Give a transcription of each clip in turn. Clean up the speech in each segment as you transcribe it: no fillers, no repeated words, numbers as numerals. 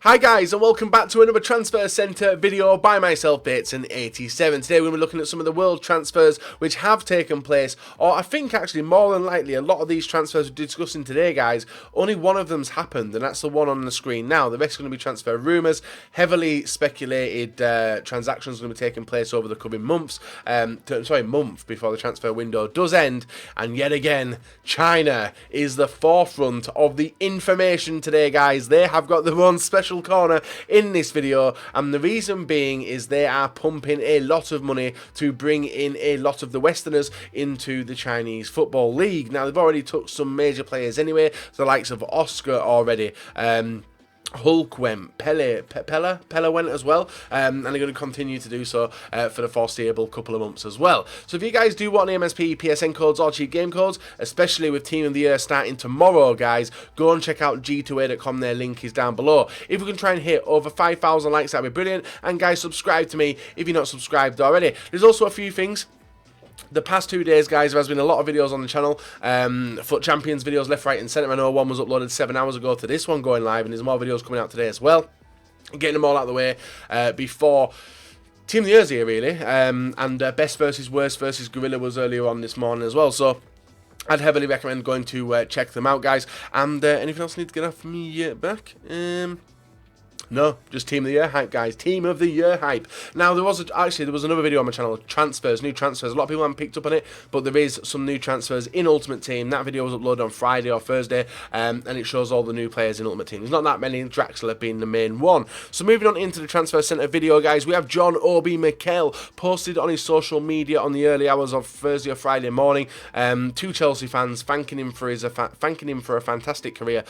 Hi guys, and welcome back to another Transfer Centre video by myself, Bateson87. Today we're going to be looking at some of the world transfers which have taken place, or I think actually more than likely a lot of these transfers we're discussing today, guys, only one of them's happened, and that's the one on the screen now. The rest are going to be transfer rumours, heavily speculated transactions going to be taking place over the coming months, month before the transfer window does end, and yet again, China is the forefront of the information today, guys. They have got their own special corner in this video, and the reason being is they are pumping a lot of money to bring in a lot of the Westerners into the Chinese Football League. Now, they've already took some major players anyway, the likes of Oscar already. Hulk went, Pella went as well, and they're going to continue to do so for the foreseeable couple of months as well. So if you guys do want MSP, PSN codes or cheap game codes, especially with Team of the Year starting tomorrow, guys, go and check out g2a.com, their link is down below. If we can try and hit over 5,000 likes, that'd be brilliant, and guys, subscribe to me if you're not subscribed already. There's also a few things. The past 2 days, guys, there has been a lot of videos on the channel, FUT Champions videos left, right and centre. I know one was uploaded 7 hours ago to this one going live, and there's more videos coming out today as well. Getting them all out of the way before Team of the Year's here, really, and Best versus Worst versus Gorilla was earlier on this morning as well, so I'd heavily recommend going to check them out, guys. And anything else I need to get off me back? No, just Team of the Year hype, guys. Team of the Year hype. Now, there was another video on my channel, transfers, new transfers. A lot of people haven't picked up on it, but there is some new transfers in Ultimate Team. That video was uploaded on Friday or Thursday, and it shows all the new players in Ultimate Team. There's not that many, Draxler being the main one. So moving on into the Transfer Centre video, guys, we have John Obi Mikel posted on his social media on the early hours of Thursday or Friday morning. Two Chelsea fans thanking him for a fantastic career.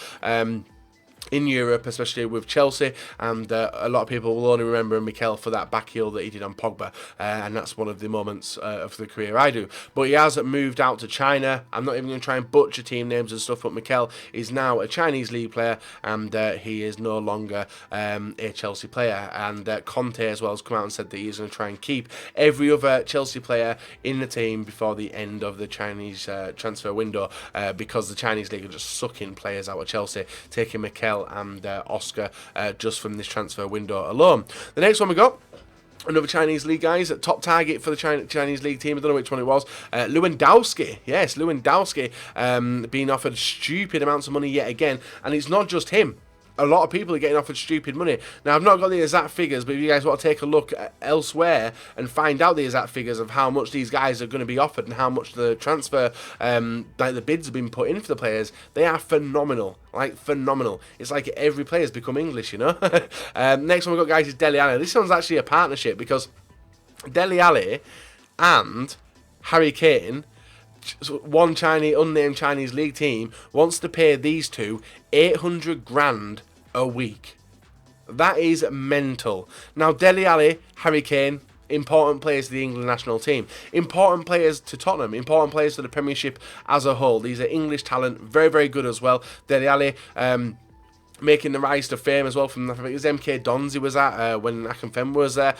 In Europe, especially with Chelsea, and a lot of people will only remember Mikel for that back heel that he did on Pogba, and that's one of the moments of the career I do. But he has moved out to China. I'm not even going to try and butcher team names and stuff, but Mikel is now a Chinese league player, and he is no longer a Chelsea player. And Fonte as well has come out and said that he's going to try and keep every other Chelsea player in the team before the end of the Chinese transfer window, because the Chinese league are just sucking players out of Chelsea, taking Mikel and Oscar just from this transfer window alone. The next one we got, another Chinese league, guys. Top target for the Chinese league team. I don't know which one it was. Lewandowski. Yes, Lewandowski being offered stupid amounts of money yet again. And it's not just him. A lot of people are getting offered stupid money. Now, I've not got the exact figures, but if you guys want to take a look elsewhere and find out the exact figures of how much these guys are going to be offered and how much the transfer, like the bids have been put in for the players, they are phenomenal. Like, phenomenal. It's like every player's become English, you know? Next one we've got, guys, is Dele Alli. This one's actually a partnership because Dele Alli and Harry Kane, one unnamed Chinese league team, wants to pay these two 800 grand a week. That is mental. Now, Dele Alli, Harry Kane, important players to the England national team, important players to Tottenham, important players to the Premiership as a whole. These are English talent, very, very good as well. Dele Alli, making the rise to fame as well from, I think it was MK Dons he was at when Akinfenwa was there.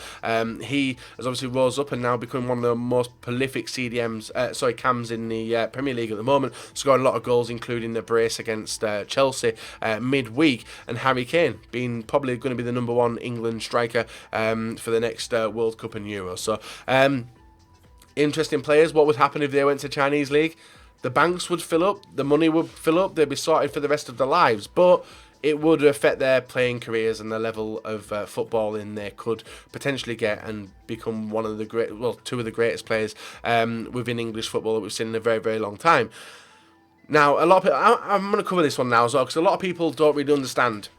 He has obviously rose up and now become one of the most prolific cams in the Premier League at the moment, scoring a lot of goals, including the brace against Chelsea midweek. And Harry Kane being probably going to be the #1 England striker for the next World Cup and Euro. So interesting players. What would happen if they went to Chinese League? The banks would fill up, the money would fill up, they'd be sorted for the rest of their lives, but it would affect their playing careers and the level of footballing they could potentially get and become one of the two of the greatest players within English football that we've seen in a very, very long time. Now, a lot of people, I'm going to cover this one now as well, because a lot of people don't really understand.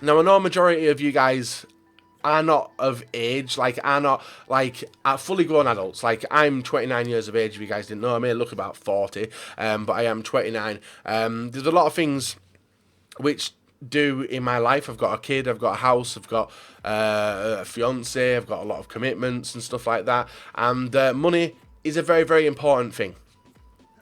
Now, I know a majority of you guys are not of age, are fully grown adults. Like, I'm 29 years of age, if you guys didn't know. I may look about 40, but I am 29. There's a lot of things which do in my life. I've got a kid, I've got a house, I've got a fiance, I've got a lot of commitments and stuff like that, and money is a very, very important thing.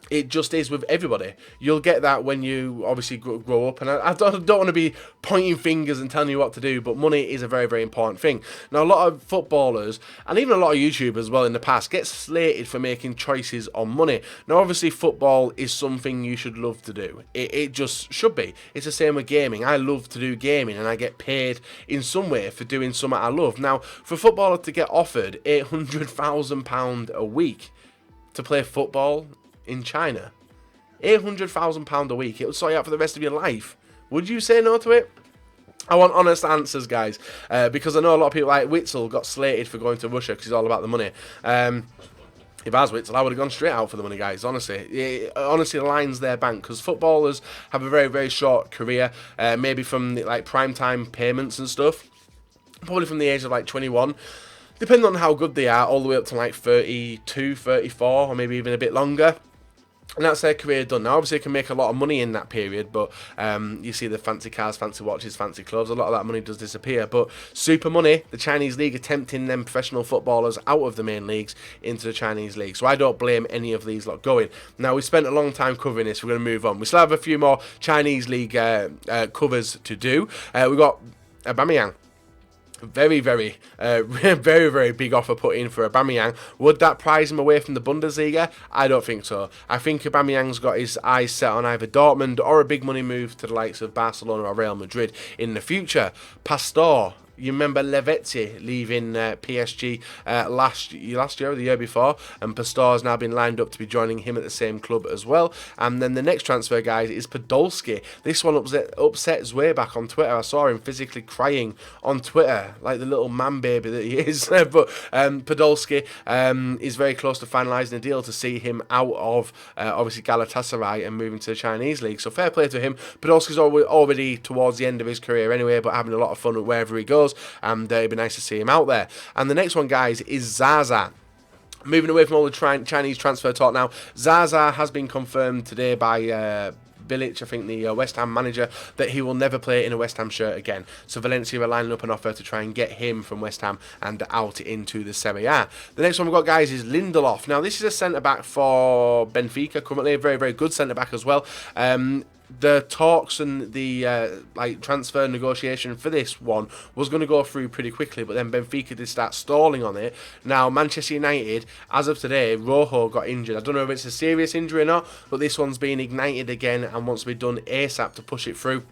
It just is with everybody. You'll get that when you obviously grow up, and I don't want to be pointing fingers and telling you what to do, but money is a very, very important thing. Now, a lot of footballers, and even a lot of YouTubers as well in the past, get slated for making choices on money. Now, obviously, football is something you should love to do. It just should be. It's the same with gaming. I love to do gaming, and I get paid in some way for doing something I love. Now, for a footballer to get offered £800,000 a week to play football in China, £800,000 a week, it would sort you out for the rest of your life. Would you say no to it? I want honest answers, guys, because I know a lot of people like Witzel got slated for going to Russia because he's all about the money. If I was Witzel, I would have gone straight out for the money, guys, honestly. It honestly lines their bank, because footballers have a very, very short career, maybe from the, like, prime time payments and stuff, probably from the age of like 21. Depending on how good they are, all the way up to like 32, 34, or maybe even a bit longer. And that's their career done. Now, obviously, they can make a lot of money in that period, but you see the fancy cars, fancy watches, fancy clothes, a lot of that money does disappear. But Super Money, the Chinese league, are tempting them professional footballers out of the main leagues into the Chinese league. So I don't blame any of these lot going. Now, we spent a long time covering this. We're going to move on. We still have a few more Chinese league covers to do. We've got Aubameyang. Very, very, very, very big offer put in for Aubameyang. Would that prize him away from the Bundesliga? I don't think so. I think Aubameyang's got his eyes set on either Dortmund or a big money move to the likes of Barcelona or Real Madrid in the future. Pastor. You remember Levetti leaving PSG last year or the year before, and Pastor's now been lined up to be joining him at the same club as well. And then the next transfer, guys, is Podolski. This one upset Zweback on Twitter. I saw him physically crying on Twitter, like the little man baby that he is. But Podolski is very close to finalising a deal to see him out of, obviously, Galatasaray and moving to the Chinese league. So fair play to him. Podolski's already towards the end of his career anyway, but having a lot of fun wherever he goes. And it'd be nice to see him out there. And the next one, guys, is Zaza. Moving away from all the Chinese transfer talk now, Zaza has been confirmed today by Bilic, I think the West Ham manager, that he will never play in a West Ham shirt again. So Valencia are lining up an offer to try and get him from West Ham and out into the Serie A. The next one we've got, guys, is Lindelof. Now, this is a centre-back for Benfica currently, a very, very good centre-back as well. The talks and the transfer negotiation for this one was going to go through pretty quickly, but then Benfica did start stalling on it. Now, Manchester United, as of today, Rojo got injured. I don't know if it's a serious injury or not, but this one's being ignited again and wants to be done ASAP to push it through.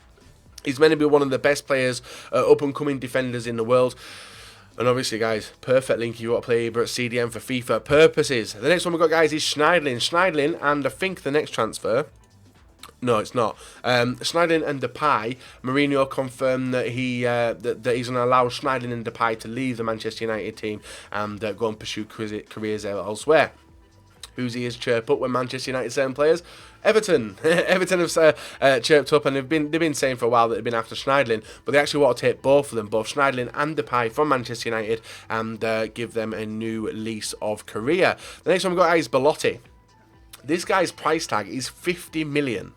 He's meant to be one of the best players, up-and-coming defenders in the world. And obviously, guys, perfect link. You want to play at CDM for FIFA purposes. The next one we've got, guys, is Schneidlin. Schneidlin, and I think the next transfer... No, it's not. Schneidlin and Depay, Mourinho confirmed that that he's going to allow Schneidlin and Depay to leave the Manchester United team and go and pursue careers elsewhere. Whose ears chirp up when Manchester United send players? Everton. Everton have chirped up, and they've been saying for a while that they've been after Schneidlin, but they actually want to take both of them, both Schneidlin and Depay, from Manchester United and give them a new lease of career. The next one we've got is Belotti. This guy's price tag is 50 million.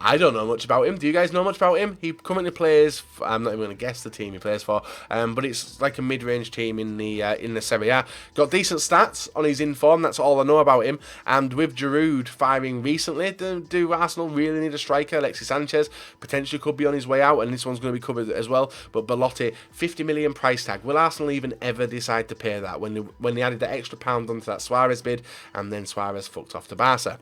I don't know much about him. Do you guys know much about him? He currently plays, I'm not even going to guess the team he plays for, but it's like a mid-range team in the Serie A. Got decent stats on his inform, that's all I know about him. And with Giroud firing recently, do Arsenal really need a striker? Alexis Sanchez potentially could be on his way out, and this one's going to be covered as well. But Belotti, 50 million price tag. Will Arsenal even ever decide to pay that when they added the extra pound onto that Suarez bid, and then Suarez fucked off to Barca?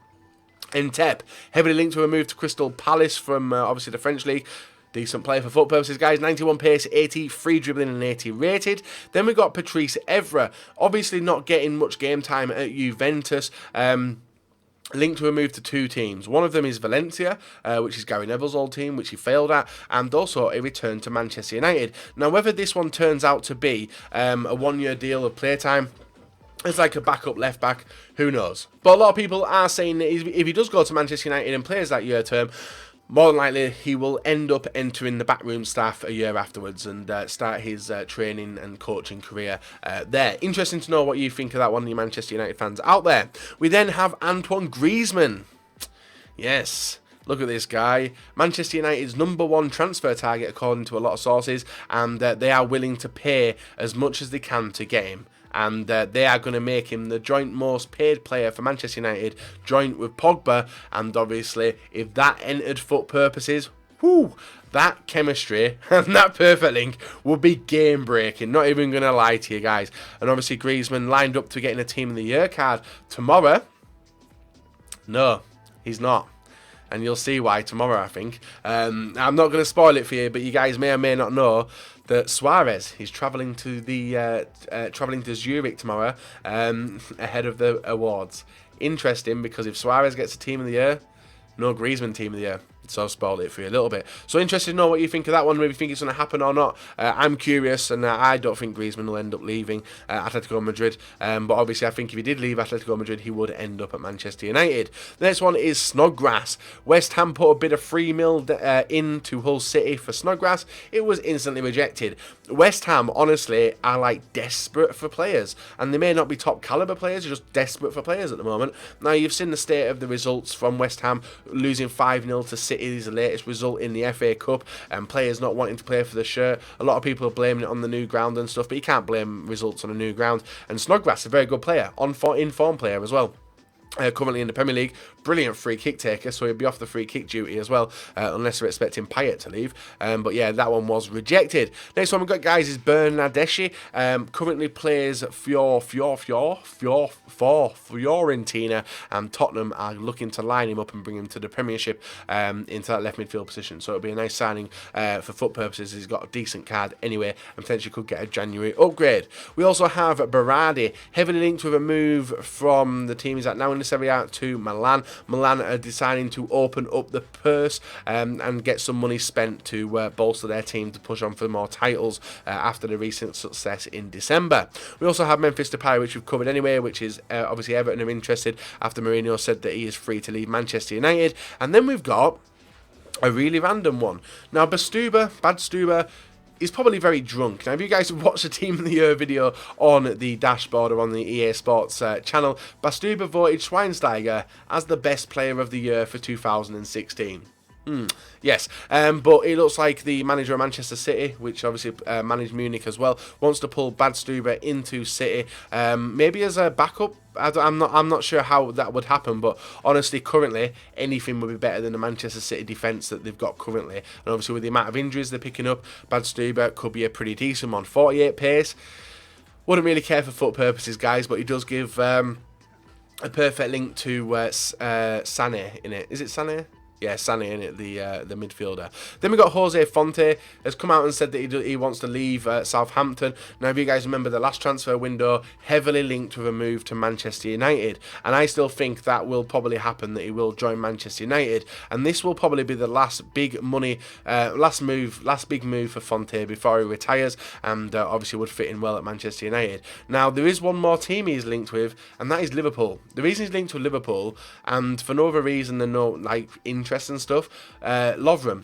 Entep, heavily linked to a move to Crystal Palace from obviously the French league. Decent player for foot purposes, guys. 91 pace, 83 dribbling and 80 rated. Then we got Patrice Evra, obviously not getting much game time at Juventus. Linked to a move to two teams. One of them is Valencia, which is Gary Neville's old team, which he failed at, and also a return to Manchester United. Now, whether this one turns out to be a one-year deal of playtime, it's like a backup left back, who knows? But a lot of people are saying that if he does go to Manchester United and plays that year term, more than likely he will end up entering the backroom staff a year afterwards and start his training and coaching career there. Interesting to know what you think of that one, you Manchester United fans out there. We then have Antoine Griezmann. Yes. Look at this guy. Manchester United's #1 transfer target, according to a lot of sources, and they are willing to pay as much as they can to get him. and they are going to make him the joint most paid player for Manchester United, joint with Pogba. And obviously, if that entered FUT purposes, whoo, that chemistry and that perfect link would be game breaking. Not even going to lie to you guys. And obviously, Griezmann lined up to getting a Team of the Year card tomorrow. No, he's not. And you'll see why tomorrow, I think. I'm not going to spoil it for you, but you guys may or may not know that Suarez is travelling to Zurich tomorrow ahead of the awards. Interesting, because if Suarez gets a Team of the Year, no Griezmann Team of the Year. So I've spoiled it for you a little bit. So interested to know what you think of that one, maybe you think it's going to happen or not. I'm curious, and I don't think Griezmann will end up leaving Atletico Madrid. But obviously, I think if he did leave Atletico Madrid, he would end up at Manchester United. The next one is Snodgrass. West Ham put a bid of $3 million into Hull City for Snodgrass. It was instantly rejected. West Ham, honestly, are like desperate for players. And they may not be top caliber players, they're just desperate for players at the moment. Now, you've seen the state of the results from West Ham, losing 5-0 to City. Is the latest result in the FA Cup, and players not wanting to play for the shirt. A lot of people are blaming it on the new ground and stuff, but you can't blame results on a new ground. And Snodgrass, a very good player, in-form player as well. Currently in the Premier League, brilliant free kick taker, so he'll be off the free kick duty as well, unless we're expecting Payet to leave. But yeah, that one was rejected. Next one we've got, guys, is Bernardeschi. Currently plays for Fiorentina, and Tottenham are looking to line him up and bring him to the Premiership into that left midfield position. So it'll be a nice signing for FUT purposes. He's got a decent card anyway, and potentially could get a January upgrade. We also have Berardi, heavily linked with a move from the team he's at now in the Serie A to Milan. Milan are deciding to open up the purse and get some money spent to bolster their team to push on for more titles after the recent success in December. We also have Memphis Depay, which we've covered anyway, which is obviously Everton are interested after Mourinho said that he is free to leave Manchester United. And then we've got a really random one. Now, Badstuber, he's probably very drunk. Now, if you guys have watched the Team of the Year video on the dashboard or on the EA Sports channel, Badstuber voted Schweinsteiger as the best player of the year for 2016. Yes, but it looks like the manager of Manchester City, which obviously managed Munich as well, wants to pull Badstuber into City, maybe as a backup. I'm not sure how that would happen, but honestly, currently, anything would be better than the Manchester City defence that they've got currently. And obviously, with the amount of injuries they're picking up, Badstuber could be a pretty decent one. 48 pace. Wouldn't really care for FUT purposes, guys, but he does give a perfect link to Sané in it. Is it Sané? Yeah, Sané in it, the midfielder. Then we got Jose Fonte has come out and said that he wants to leave Southampton. Now, if you guys remember, the last transfer window heavily linked with a move to Manchester United, and I still think that will probably happen, that he will join Manchester United, and this will probably be the last big money, last big move for Fonte before he retires, and obviously would fit in well at Manchester United. Now, there is one more team he's linked with, and that is Liverpool. The reason he's linked with Liverpool, and for no other reason than no interest and stuff, Lovren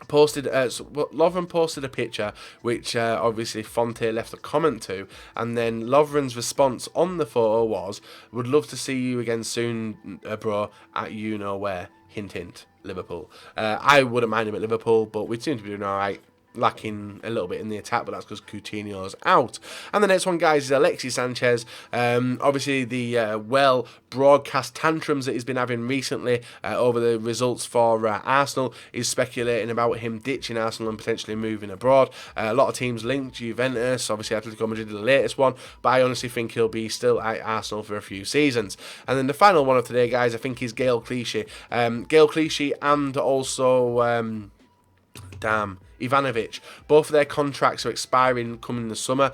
posted a picture which obviously Fonte left a comment to, and then Lovren's response on the photo was, "Would love to see you again soon, bro, at you know where, hint hint, Liverpool." I wouldn't mind him at Liverpool, but we seem to be doing alright. Lacking a little bit in the attack, but that's because Coutinho's out. And the next one, guys, is Alexis Sanchez. Obviously, the broadcast tantrums that he's been having recently over the results for Arsenal is speculating about him ditching Arsenal and potentially moving abroad. A lot of teams linked Juventus, obviously Atletico Madrid, the latest one, but I honestly think he'll be still at Arsenal for a few seasons. And then the final one of today, guys, I think is Gael Clichy. Gael Clichy and also Ivanovic. Both of their contracts are expiring coming the summer,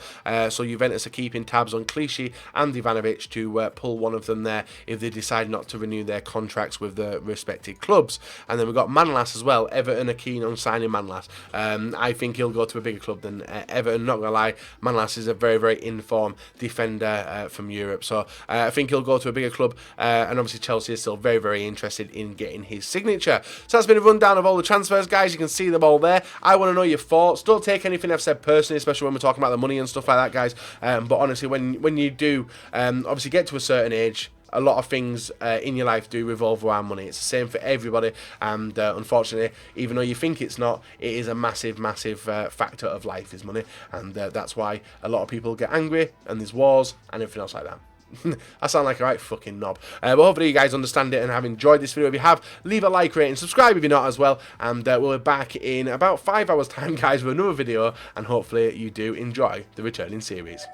so Juventus are keeping tabs on Clichy and Ivanovic to pull one of them there if they decide not to renew their contracts with the respective clubs. And then we've got Manlas as well. Everton are keen on signing Manlas. I think he'll go to a bigger club than Everton, not gonna lie. Manlas is a very, very in-form defender from Europe, so I think he'll go to a bigger club, and obviously Chelsea is still very, very interested in getting his signature. So that's been a rundown of all the transfers, guys. You can see them all there. I want to know your thoughts. Don't take anything I've said personally, especially when we're talking about the money and stuff like that, guys. But honestly, when you do obviously get to a certain age, a lot of things in your life do revolve around money. It's the same for everybody, and unfortunately, even though you think it's not, it is a massive, massive factor of life is money, and that's why a lot of people get angry, and there's wars, and everything else like that. I sound like a right fucking knob. But hopefully you guys understand it and have enjoyed this video. If you have, leave a like, rate, and subscribe if you're not as well. And we'll be back in about 5 hours time, guys, with another video. And hopefully you do enjoy the returning series.